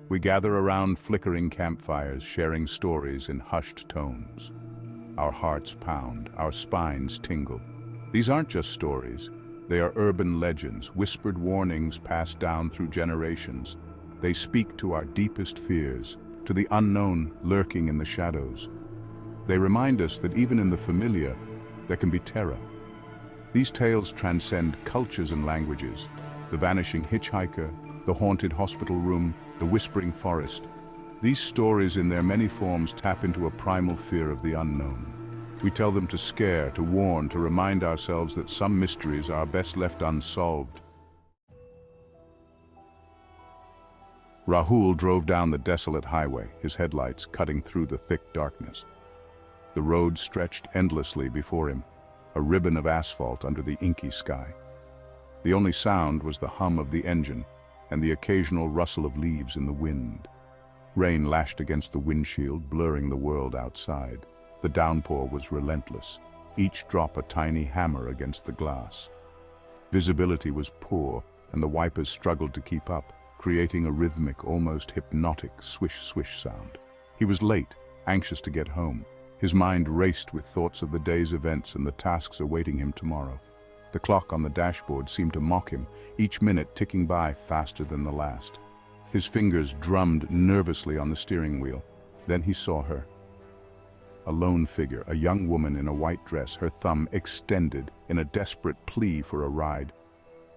We gather around flickering campfires, sharing stories in hushed tones. Our hearts pound, our spines tingle. These aren't just stories. They are urban legends, whispered warnings passed down through generations. They speak to our deepest fears, to the unknown lurking in the shadows. They remind us that even in the familiar, there can be terror. These tales transcend cultures and languages. The vanishing hitchhiker, the haunted hospital room, the whispering forest. These stories in their many forms tap into a primal fear of the unknown. We tell them to scare, to warn, to remind ourselves that some mysteries are best left unsolved. Rahul drove down the desolate highway, his headlights cutting through the thick darkness. The road stretched endlessly before him, a ribbon of asphalt under the inky sky. The only sound was the hum of the engine and the occasional rustle of leaves in the wind. Rain lashed against the windshield, blurring the world outside. The downpour was relentless, each drop a tiny hammer against the glass. Visibility was poor, and the wipers struggled to keep up, creating a rhythmic, almost hypnotic swish-swish sound. He was late, anxious to get home. His mind raced with thoughts of the day's events and the tasks awaiting him tomorrow. The clock on the dashboard seemed to mock him, each minute ticking by faster than the last. His fingers drummed nervously on the steering wheel. Then he saw her. A lone figure, a young woman in a white dress, her thumb extended in a desperate plea for a ride.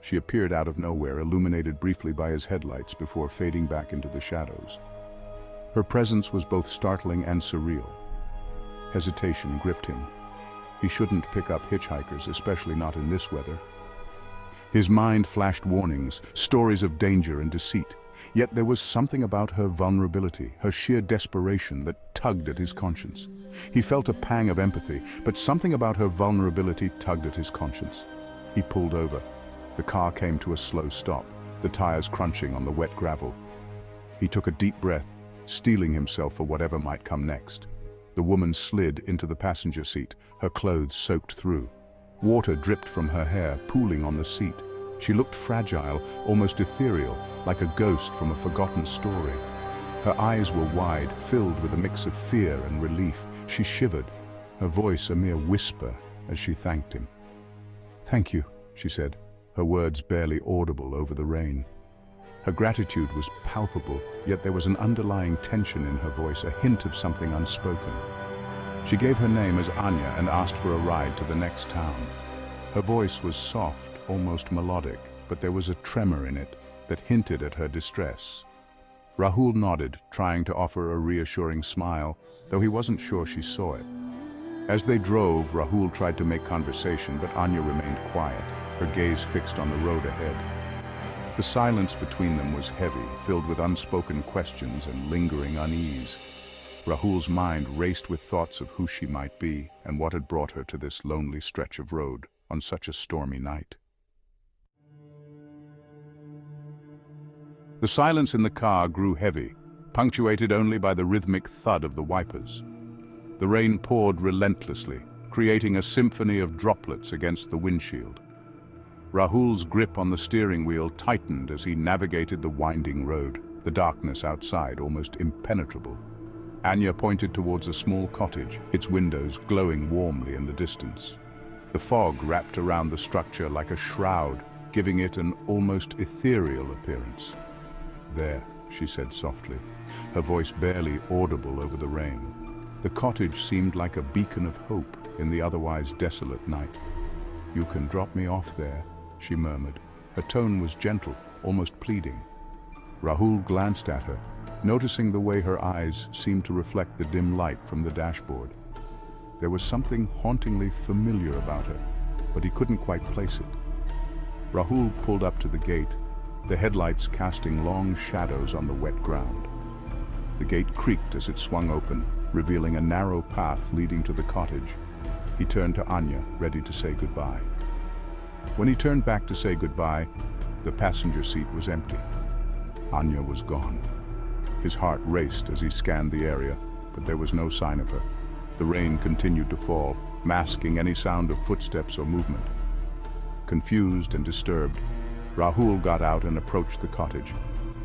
She appeared out of nowhere, illuminated briefly by his headlights before fading back into the shadows. Her presence was both startling and surreal. Hesitation gripped him. He shouldn't pick up hitchhikers, especially not in this weather. His mind flashed warnings, stories of danger and deceit. Yet there was something about her vulnerability, her sheer desperation that tugged at his conscience. He felt a pang of empathy, but something about her vulnerability tugged at his conscience. He pulled over. The car came to a slow stop, the tires crunching on the wet gravel. He took a deep breath, steeling himself for whatever might come next. The woman slid into the passenger seat, her clothes soaked through. Water dripped from her hair, pooling on the seat. She looked fragile, almost ethereal, like a ghost from a forgotten story. Her eyes were wide, filled with a mix of fear and relief. She shivered, her voice a mere whisper as she thanked him. "Thank you," she said, her words barely audible over the rain. Her gratitude was palpable, yet there was an underlying tension in her voice, a hint of something unspoken. She gave her name as Anya and asked for a ride to the next town. Her voice was soft, almost melodic, but there was a tremor in it that hinted at her distress. Rahul nodded, trying to offer a reassuring smile, though he wasn't sure she saw it. As they drove, Rahul tried to make conversation, but Anya remained quiet, her gaze fixed on the road ahead. The silence between them was heavy, filled with unspoken questions and lingering unease. Rahul's mind raced with thoughts of who she might be and what had brought her to this lonely stretch of road on such a stormy night. The silence in the car grew heavy, punctuated only by the rhythmic thud of the wipers. The rain poured relentlessly, creating a symphony of droplets against the windshield. Rahul's grip on the steering wheel tightened as he navigated the winding road, the darkness outside almost impenetrable. Anya pointed towards a small cottage, its windows glowing warmly in the distance. The fog wrapped around the structure like a shroud, giving it an almost ethereal appearance. "There," she said softly, her voice barely audible over the rain. The cottage seemed like a beacon of hope in the otherwise desolate night. "You can drop me off there," she murmured. Her tone was gentle, almost pleading. Rahul glanced at her, noticing the way her eyes seemed to reflect the dim light from the dashboard. There was something hauntingly familiar about her, but he couldn't quite place it. Rahul pulled up to the gate, the headlights casting long shadows on the wet ground. The gate creaked as it swung open, revealing a narrow path leading to the cottage. He turned to Anya, ready to say goodbye. When he turned back to say goodbye, the passenger seat was empty. Anya was gone. His heart raced as he scanned the area, but there was no sign of her. The rain continued to fall, masking any sound of footsteps or movement. Confused and disturbed, Rahul got out and approached the cottage.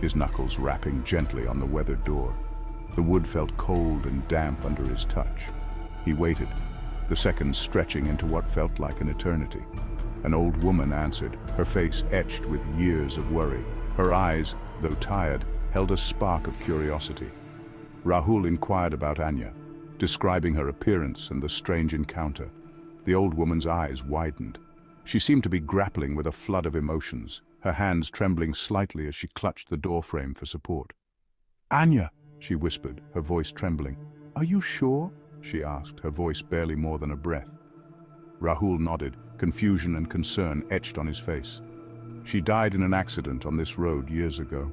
his knuckles rapping gently on the weathered door. The wood felt cold and damp under his touch. He waited, the seconds stretching into what felt like an eternity. An old woman answered, her face etched with years of worry. Her eyes, though tired, held a spark of curiosity. Rahul inquired about Anya, describing her appearance and the strange encounter. The old woman's eyes widened. She seemed to be grappling with a flood of emotions, her hands trembling slightly as she clutched the doorframe for support. "Anya," she whispered, her voice trembling. "Are you sure?" she asked, her voice barely more than a breath. Rahul nodded, confusion and concern etched on his face. "She died in an accident on this road years ago."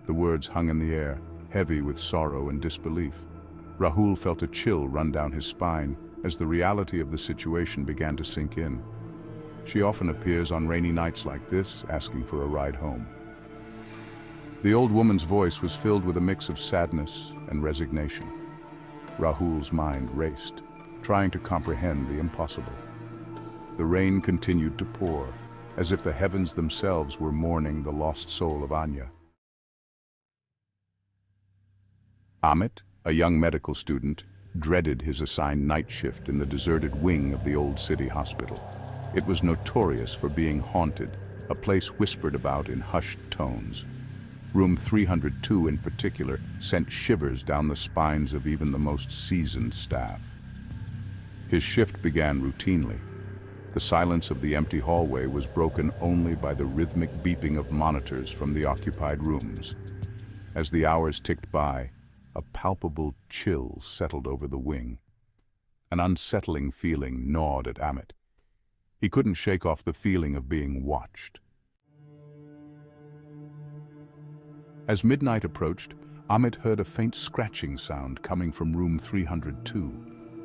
The words hung in the air, heavy with sorrow and disbelief. Rahul felt a chill run down his spine as the reality of the situation began to sink in. "She often appears on rainy nights like this, asking for a ride home." The old woman's voice was filled with a mix of sadness and resignation. Rahul's mind raced, trying to comprehend the impossible. The rain continued to pour, as if the heavens themselves were mourning the lost soul of Anya. Amit, a young medical student, dreaded his assigned night shift in the deserted wing of the old city hospital. It was notorious for being haunted, a place whispered about in hushed tones. Room 302 in particular sent shivers down the spines of even the most seasoned staff. His shift began routinely. The silence of the empty hallway was broken only by the rhythmic beeping of monitors from the occupied rooms. As the hours ticked by, a palpable chill settled over the wing. An unsettling feeling gnawed at Amit. He couldn't shake off the feeling of being watched. As midnight approached, Amit heard a faint scratching sound coming from room 302.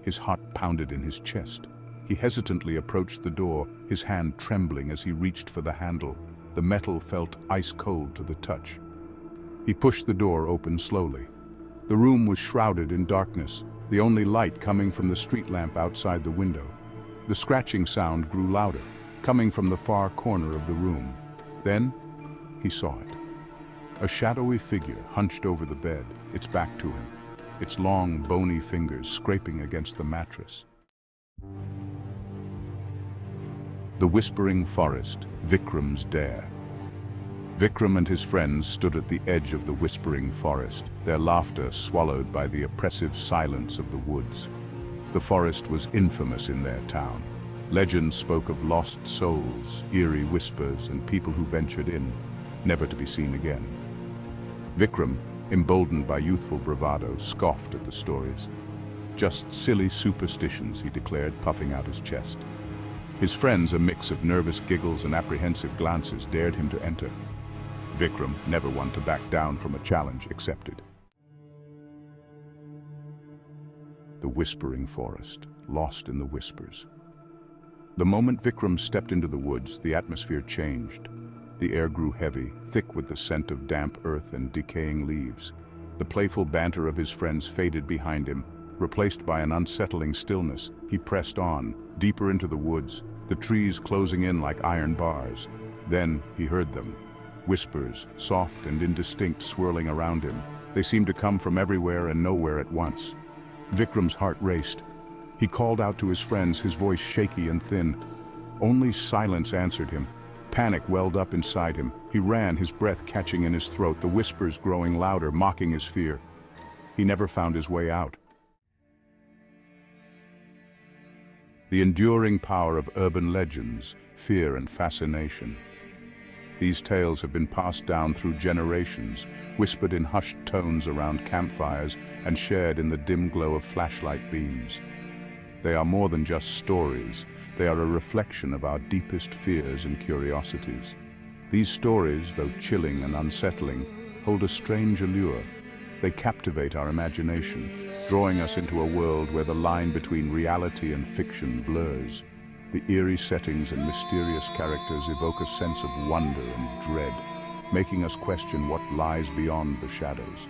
His heart pounded in his chest. He hesitantly approached the door, his hand trembling as he reached for the handle. The metal felt ice cold to the touch. He pushed the door open slowly. The room was shrouded in darkness, the only light coming from the street lamp outside the window. The scratching sound grew louder, coming from the far corner of the room. Then, he saw it. A shadowy figure hunched over the bed, its back to him, its long, bony fingers scraping against the mattress. The Whispering Forest, Vikram's dare. Vikram and his friends stood at the edge of the Whispering Forest, their laughter swallowed by the oppressive silence of the woods. The forest was infamous in their town. Legends spoke of lost souls, eerie whispers, and people who ventured in, never to be seen again. Vikram, emboldened by youthful bravado, scoffed at the stories. "Just silly superstitions," he declared, puffing out his chest. His friends, a mix of nervous giggles and apprehensive glances, dared him to enter. Vikram, never one to back down from a challenge, accepted. The Whispering Forest, lost in the whispers. The moment Vikram stepped into the woods, the atmosphere changed. The air grew heavy, thick with the scent of damp earth and decaying leaves. The playful banter of his friends faded behind him, replaced by an unsettling stillness. He pressed on, deeper into the woods, the trees closing in like iron bars. Then he heard them. Whispers, soft and indistinct, swirling around him. They seemed to come from everywhere and nowhere at once. Vikram's heart raced. He called out to his friends, his voice shaky and thin. Only silence answered him. Panic welled up inside him. He ran, his breath catching in his throat, the whispers growing louder, mocking his fear. He never found his way out. The enduring power of urban legends, fear and fascination. These tales have been passed down through generations, whispered in hushed tones around campfires and shared in the dim glow of flashlight beams. They are more than just stories. They are a reflection of our deepest fears and curiosities. These stories, though chilling and unsettling, hold a strange allure. They captivate our imagination, drawing us into a world where the line between reality and fiction blurs. The eerie settings and mysterious characters evoke a sense of wonder and dread, making us question what lies beyond the shadows.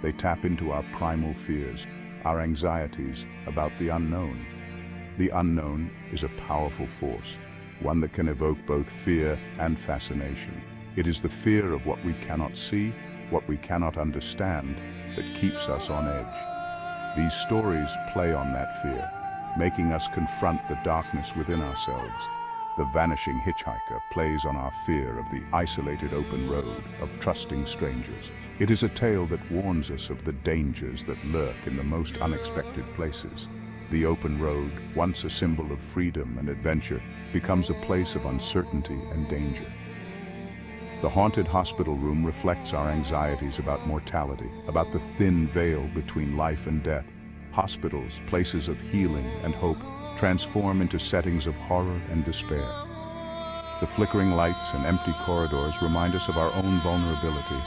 They tap into our primal fears, our anxieties about the unknown. The unknown is a powerful force, one that can evoke both fear and fascination. It is the fear of what we cannot see, what we cannot understand, that keeps us on edge. These stories play on that fear, making us confront the darkness within ourselves. The Vanishing Hitchhiker plays on our fear of the isolated open road, of trusting strangers. It is a tale that warns us of the dangers that lurk in the most unexpected places. The open road, once a symbol of freedom and adventure, becomes a place of uncertainty and danger. The haunted hospital room reflects our anxieties about mortality, about the thin veil between life and death. Hospitals, places of healing and hope, transform into settings of horror and despair. The flickering lights and empty corridors remind us of our own vulnerability,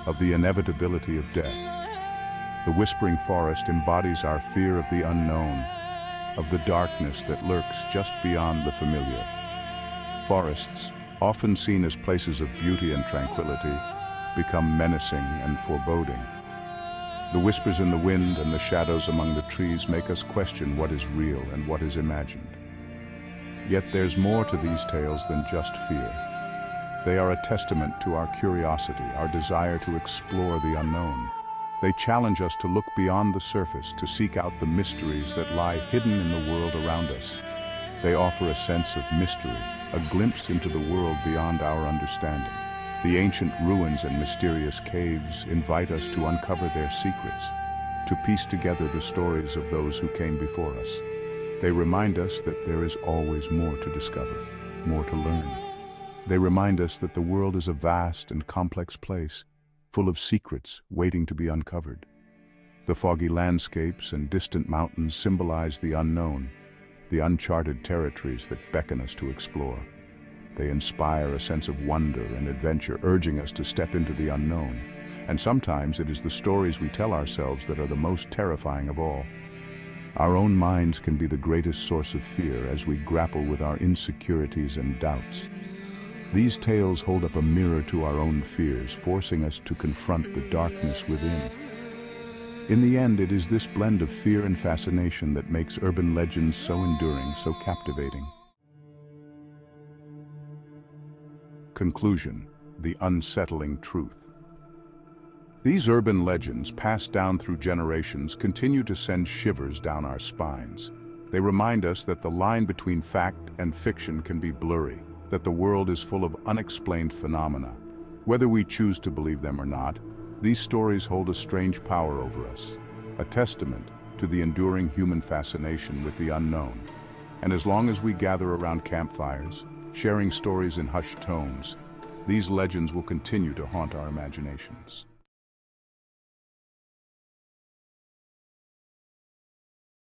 of the inevitability of death. The whispering forest embodies our fear of the unknown, of the darkness that lurks just beyond the familiar. Forests, often seen as places of beauty and tranquility, become menacing and foreboding. The whispers in the wind and the shadows among the trees make us question what is real and what is imagined. Yet there's more to these tales than just fear. They are a testament to our curiosity, our desire to explore the unknown. They challenge us to look beyond the surface, to seek out the mysteries that lie hidden in the world around us. They offer a sense of mystery, a glimpse into the world beyond our understanding. The ancient ruins and mysterious caves invite us to uncover their secrets, to piece together the stories of those who came before us. They remind us that there is always more to discover, more to learn. They remind us that the world is a vast and complex place, full of secrets waiting to be uncovered. The foggy landscapes and distant mountains symbolize the unknown, the uncharted territories that beckon us to explore. They inspire a sense of wonder and adventure, urging us to step into the unknown. And sometimes it is the stories we tell ourselves that are the most terrifying of all. Our own minds can be the greatest source of fear as we grapple with our insecurities and doubts. These tales hold up a mirror to our own fears, forcing us to confront the darkness within. In the end, it is this blend of fear and fascination that makes urban legends so enduring, so captivating. Conclusion: the unsettling truth. These urban legends, passed down through generations, continue to send shivers down our spines. They remind us that the line between fact and fiction can be blurry, that the world is full of unexplained phenomena. Whether we choose to believe them or not, these stories hold a strange power over us, a testament to the enduring human fascination with the unknown. And as long as we gather around campfires, sharing stories in hushed tones, these legends will continue to haunt our imaginations.